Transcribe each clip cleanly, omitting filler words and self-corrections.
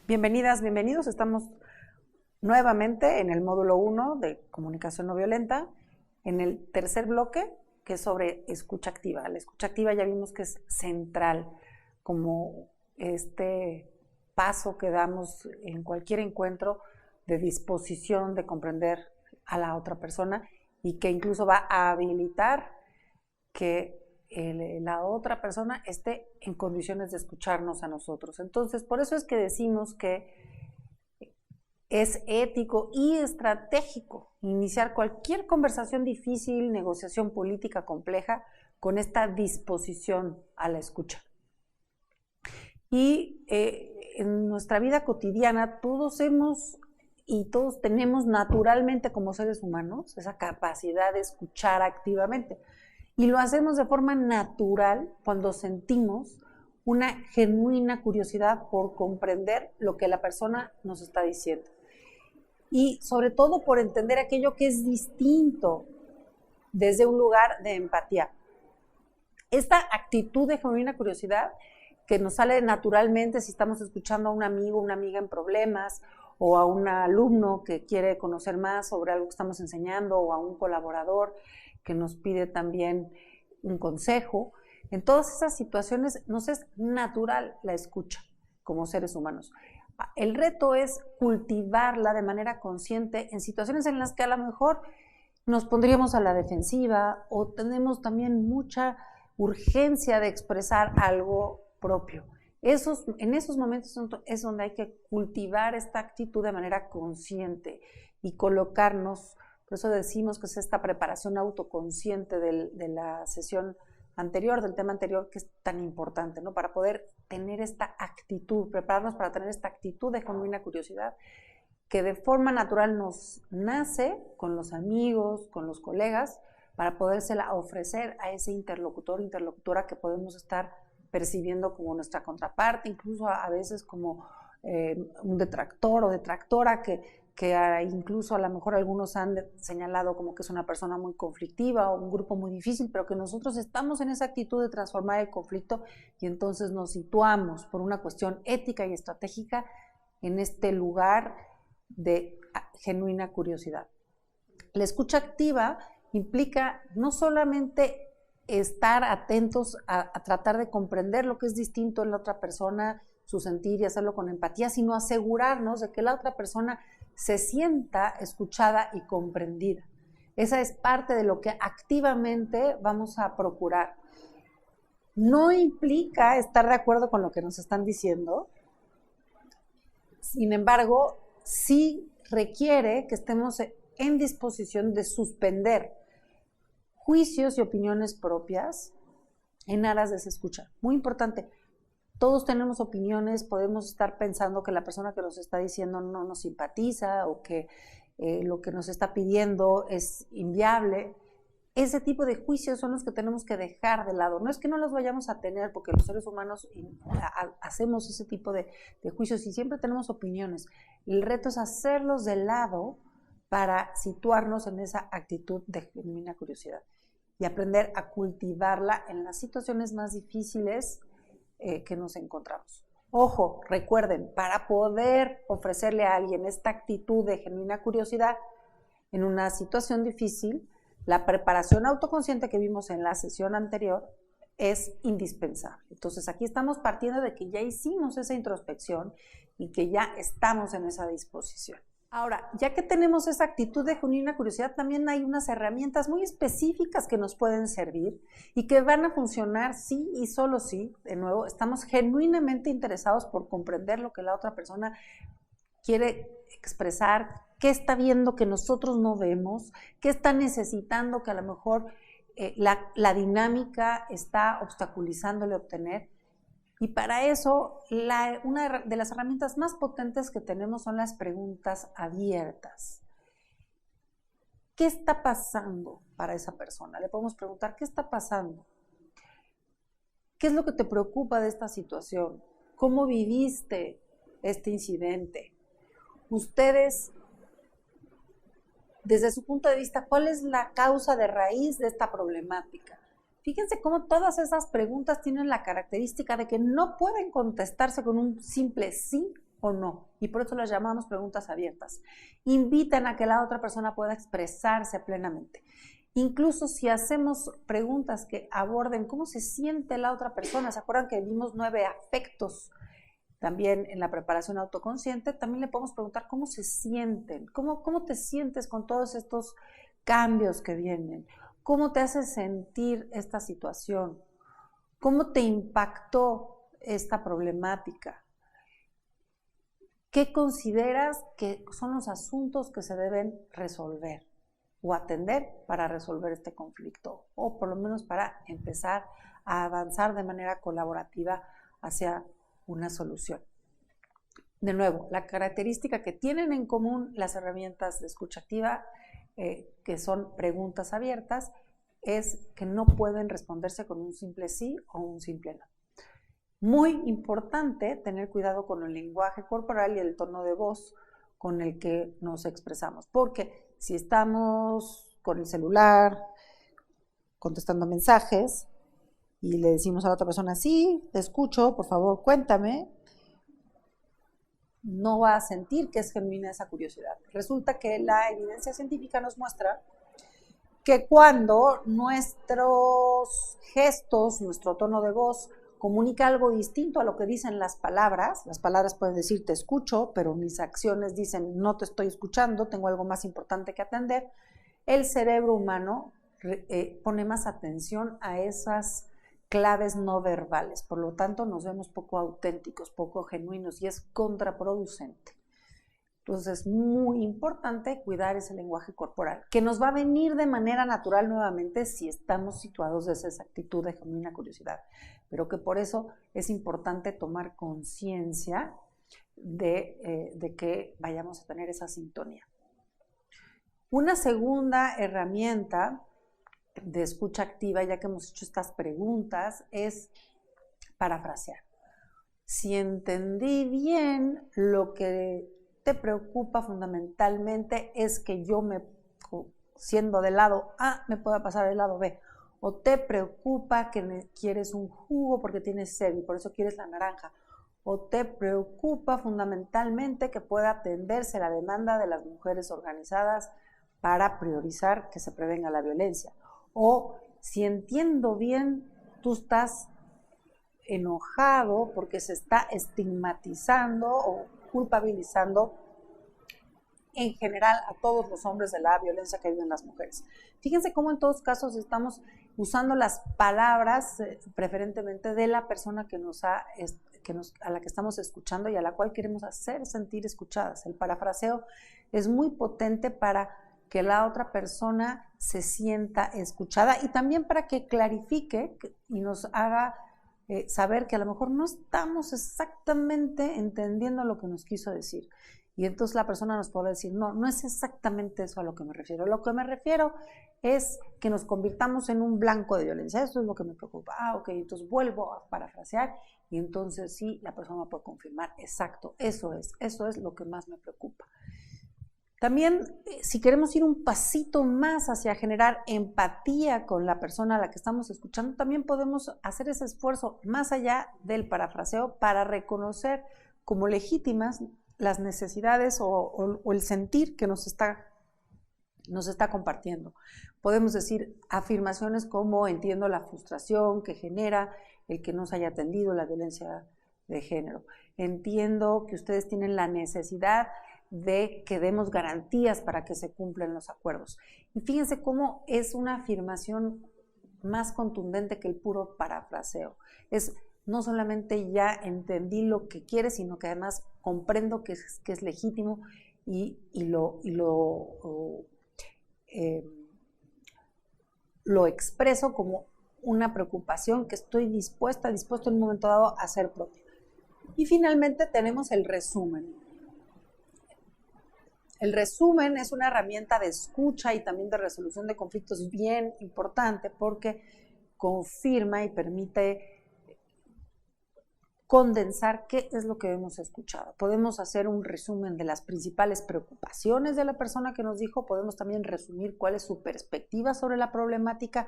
Bienvenidas, bienvenidos. Estamos nuevamente en el módulo 1 de comunicación no violenta, en el tercer bloque, que es sobre escucha activa. La escucha activa ya vimos que es central, como este paso que damos en cualquier encuentro de disposición de comprender a la otra persona y que incluso va a habilitar que la otra persona esté en condiciones de escucharnos a nosotros. Entonces, por eso es que decimos que es ético y estratégico iniciar cualquier conversación difícil, negociación política compleja, con esta disposición a la escucha. Y en nuestra vida cotidiana todos hemos y todos tenemos naturalmente como seres humanos esa capacidad de escuchar activamente. Y lo hacemos de forma natural cuando sentimos una genuina curiosidad por comprender lo que la persona nos está diciendo. Y sobre todo por entender aquello que es distinto desde un lugar de empatía. Esta actitud de genuina curiosidad que nos sale naturalmente si estamos escuchando a un amigo, una amiga en problemas, o a un alumno que quiere conocer más sobre algo que estamos enseñando, o a un colaborador que nos pide también un consejo. En todas esas situaciones nos es natural la escucha como seres humanos. El reto es cultivarla de manera consciente en situaciones en las que a lo mejor nos pondríamos a la defensiva o tenemos también mucha urgencia de expresar algo propio. En esos momentos es donde hay que cultivar esta actitud de manera consciente y colocarnos. Por eso decimos que es esta preparación autoconsciente de la sesión anterior, del tema anterior, que es tan importante, ¿no? Para poder tener esta actitud, prepararnos para tener esta actitud de genuina curiosidad que de forma natural nos nace con los amigos, con los colegas, para podérsela ofrecer a ese interlocutor, interlocutora que podemos estar percibiendo como nuestra contraparte, incluso a veces como un detractor o detractora que incluso a lo mejor algunos han señalado como que es una persona muy conflictiva o un grupo muy difícil, pero que nosotros estamos en esa actitud de transformar el conflicto y entonces nos situamos por una cuestión ética y estratégica en este lugar de genuina curiosidad. La escucha activa implica no solamente estar atentos a tratar de comprender lo que es distinto en la otra persona, su sentir y hacerlo con empatía, sino asegurarnos de que la otra persona se sienta escuchada y comprendida. Esa es parte de lo que activamente vamos a procurar. No implica estar de acuerdo con lo que nos están diciendo, sin embargo, sí requiere que estemos en disposición de suspender juicios y opiniones propias en aras de esa escucha. Muy importante. Todos tenemos opiniones, podemos estar pensando que la persona que nos está diciendo no nos simpatiza o que lo que nos está pidiendo es inviable. Ese tipo de juicios son los que tenemos que dejar de lado. No es que no los vayamos a tener, porque los seres humanos hacemos ese tipo de juicios y siempre tenemos opiniones. El reto es hacerlos de lado para situarnos en esa actitud de genuina curiosidad y aprender a cultivarla en las situaciones más difíciles que nos encontramos. Ojo, recuerden, para poder ofrecerle a alguien esta actitud de genuina curiosidad en una situación difícil, la preparación autoconsciente que vimos en la sesión anterior es indispensable. Entonces aquí estamos partiendo de que ya hicimos esa introspección y que ya estamos en esa disposición. Ahora, ya que tenemos esa actitud de genuina curiosidad, también hay unas herramientas muy específicas que nos pueden servir y que van a funcionar sí y solo sí. De nuevo, estamos genuinamente interesados por comprender lo que la otra persona quiere expresar, qué está viendo que nosotros no vemos, qué está necesitando que a lo mejor la dinámica está obstaculizándole obtener. Y para eso, una de las herramientas más potentes que tenemos son las preguntas abiertas. ¿Qué está pasando para esa persona? Le podemos preguntar, ¿qué está pasando? ¿Qué es lo que te preocupa de esta situación? ¿Cómo viviste este incidente? Ustedes, desde su punto de vista, ¿cuál es la causa de raíz de esta problemática? Fíjense cómo todas esas preguntas tienen la característica de que no pueden contestarse con un simple sí o no. Y por eso las llamamos preguntas abiertas. Invitan a que la otra persona pueda expresarse plenamente. Incluso si hacemos preguntas que aborden cómo se siente la otra persona, ¿se acuerdan que vimos 9 afectos? También en la preparación autoconsciente, también le podemos preguntar cómo se sienten, cómo te sientes con todos estos cambios que vienen, cómo te hace sentir esta situación, cómo te impactó esta problemática, qué consideras que son los asuntos que se deben resolver o atender para resolver este conflicto, o por lo menos para empezar a avanzar de manera colaborativa hacia una solución. De nuevo, la característica que tienen en común las herramientas de escucha activa, que son preguntas abiertas, es que no pueden responderse con un simple sí o un simple no. Muy importante tener cuidado con el lenguaje corporal y el tono de voz con el que nos expresamos, porque si estamos con el celular contestando mensajes y le decimos a la otra persona, sí, te escucho, por favor, cuéntame, no va a sentir que es genuina esa curiosidad. Resulta que la evidencia científica nos muestra que cuando nuestros gestos, nuestro tono de voz comunica algo distinto a lo que dicen las palabras pueden decir te escucho, pero mis acciones dicen no te estoy escuchando, tengo algo más importante que atender, el cerebro humano pone más atención a esas claves no verbales, por lo tanto nos vemos poco auténticos, poco genuinos y es contraproducente. Entonces es muy importante cuidar ese lenguaje corporal, que nos va a venir de manera natural nuevamente si estamos situados desde esa actitud de genuina curiosidad, pero que por eso es importante tomar conciencia de que vayamos a tener esa sintonía. Una segunda herramienta de escucha activa, ya que hemos hecho estas preguntas, es parafrasear. Si entendí bien, lo que te preocupa fundamentalmente es que yo siendo del lado A, me pueda pasar del lado B. O te preocupa que quieres un jugo porque tienes sed y por eso quieres la naranja. O te preocupa fundamentalmente que pueda atenderse la demanda de las mujeres organizadas para priorizar que se prevenga la violencia. O si entiendo bien, tú estás enojado porque se está estigmatizando o culpabilizando en general a todos los hombres de la violencia que viven las mujeres. Fíjense cómo en todos casos estamos usando las palabras preferentemente de la persona a la que estamos escuchando y a la cual queremos hacer sentir escuchadas. El parafraseo es muy potente para que la otra persona se sienta escuchada y también para que clarifique y nos haga saber que a lo mejor no estamos exactamente entendiendo lo que nos quiso decir. Y entonces la persona nos puede decir, no es exactamente eso a lo que me refiero. Lo que me refiero es que nos convirtamos en un blanco de violencia. Eso es lo que me preocupa. Ok, entonces vuelvo a parafrasear y entonces sí, la persona puede confirmar, exacto, eso es lo que más me preocupa. También, si queremos ir un pasito más hacia generar empatía con la persona a la que estamos escuchando, también podemos hacer ese esfuerzo más allá del parafraseo para reconocer como legítimas las necesidades o el sentir que nos está compartiendo. Podemos decir afirmaciones como entiendo la frustración que genera el que no se haya atendido la violencia de género. Entiendo que ustedes tienen la necesidad de que demos garantías para que se cumplan los acuerdos. Y fíjense cómo es una afirmación más contundente que el puro parafraseo. Es no solamente ya entendí lo que quieres, sino que además comprendo que es legítimo y lo expreso como una preocupación que estoy dispuesto en un momento dado a hacer propia. Y finalmente tenemos el resumen. El resumen es una herramienta de escucha y también de resolución de conflictos bien importante porque confirma y permite condensar qué es lo que hemos escuchado. Podemos hacer un resumen de las principales preocupaciones de la persona que nos dijo, podemos también resumir cuál es su perspectiva sobre la problemática,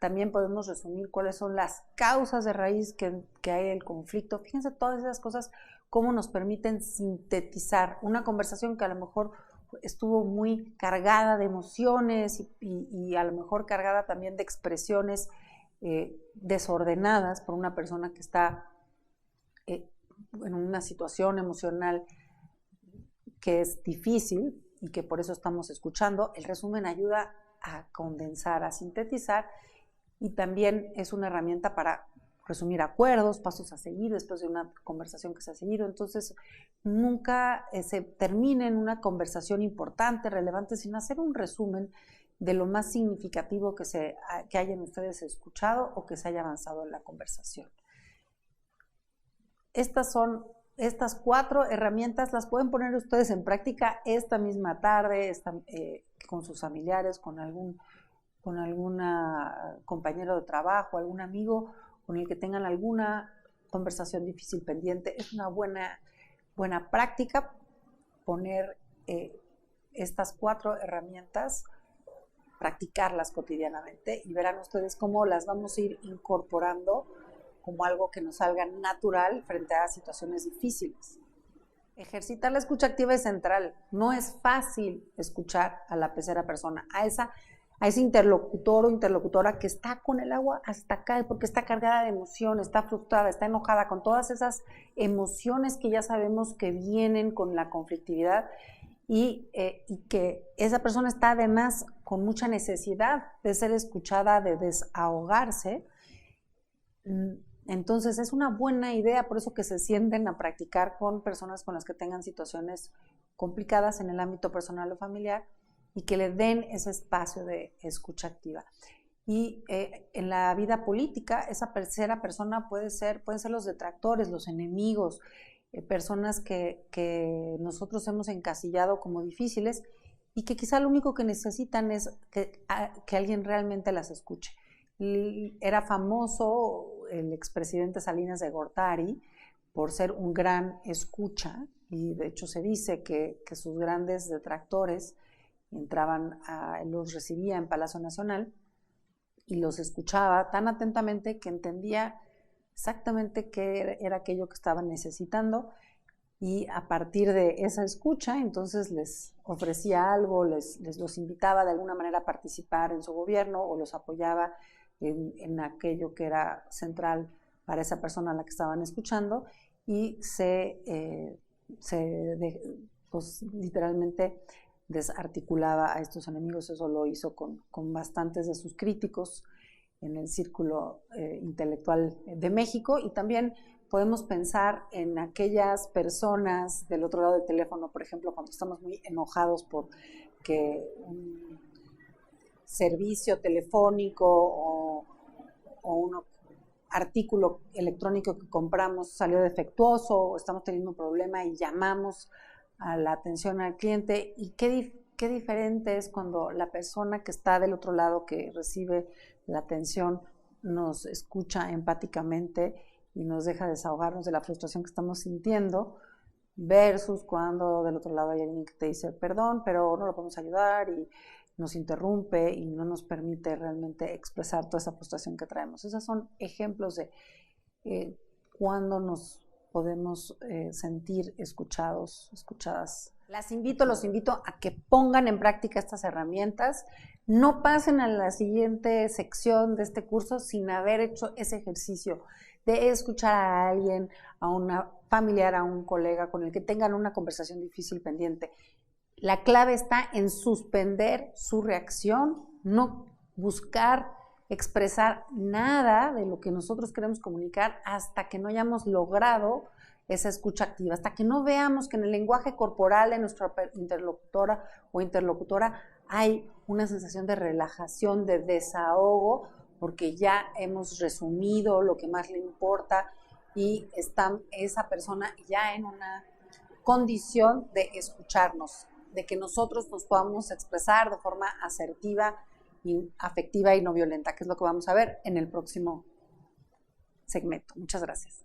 también podemos resumir cuáles son las causas de raíz que hay el conflicto. Fíjense todas esas cosas, cómo nos permiten sintetizar una conversación que a lo mejor estuvo muy cargada de emociones y a lo mejor cargada también de expresiones desordenadas por una persona que está en una situación emocional que es difícil y que por eso estamos escuchando. El resumen ayuda a condensar, a sintetizar, y también es una herramienta para resumir acuerdos, pasos a seguir después de una conversación que se ha seguido. Entonces, nunca se termina en una conversación importante, relevante, sin hacer un resumen de lo más significativo que hayan ustedes escuchado o que se haya avanzado en la conversación. Estas 4 herramientas las pueden poner ustedes en práctica esta misma tarde, con sus familiares, con algún compañero de trabajo, algún amigo con el que tengan alguna conversación difícil pendiente. Es una buena práctica poner estas 4 herramientas, practicarlas cotidianamente, y verán ustedes cómo las vamos a ir incorporando como algo que nos salga natural frente a situaciones difíciles. Ejercitar la escucha activa es central. No es fácil escuchar a la tercera persona, a ese interlocutor o interlocutora que está con el agua hasta acá, porque está cargada de emociones, está frustrada, está enojada, con todas esas emociones que ya sabemos que vienen con la conflictividad, y que esa persona está además con mucha necesidad de ser escuchada, de desahogarse. Entonces es una buena idea, por eso, que se sienten a practicar con personas con las que tengan situaciones complicadas en el ámbito personal o familiar, y que le den ese espacio de escucha activa. Y en la vida política, esa tercera persona pueden ser los detractores, los enemigos, personas que nosotros hemos encasillado como difíciles, y que quizá lo único que necesitan es que alguien realmente las escuche. Era famoso el expresidente Salinas de Gortari por ser un gran escucha, y de hecho se dice que sus grandes detractores los recibía en Palacio Nacional y los escuchaba tan atentamente que entendía exactamente qué era aquello que estaban necesitando, y a partir de esa escucha entonces les ofrecía algo, los invitaba de alguna manera a participar en su gobierno, o los apoyaba en aquello que era central para esa persona a la que estaban escuchando, y pues literalmente desarticulaba a estos enemigos. Eso lo hizo con bastantes de sus críticos en el círculo intelectual de México. Y también podemos pensar en aquellas personas del otro lado del teléfono, por ejemplo, cuando estamos muy enojados por que un servicio telefónico o un artículo electrónico que compramos salió defectuoso, o estamos teniendo un problema y llamamos a la atención al cliente. Y qué diferente es cuando la persona que está del otro lado, que recibe la atención, nos escucha empáticamente y nos deja desahogarnos de la frustración que estamos sintiendo, versus cuando del otro lado hay alguien que te dice perdón, pero no lo podemos ayudar, y nos interrumpe y no nos permite realmente expresar toda esa frustración que traemos. Esos son ejemplos de cuando nos podemos sentir escuchados, escuchadas. Los invito a que pongan en práctica estas herramientas. No pasen a la siguiente sección de este curso sin haber hecho ese ejercicio de escuchar a alguien, a una familiar, a un colega con el que tengan una conversación difícil pendiente. La clave está en suspender su reacción, no buscar expresar nada de lo que nosotros queremos comunicar hasta que no hayamos logrado esa escucha activa, hasta que no veamos que en el lenguaje corporal de nuestra interlocutora o interlocutora hay una sensación de relajación, de desahogo, porque ya hemos resumido lo que más le importa y está esa persona ya en una condición de escucharnos, de que nosotros nos podamos expresar de forma asertiva y afectiva y no violenta, que es lo que vamos a ver en el próximo segmento. Muchas gracias.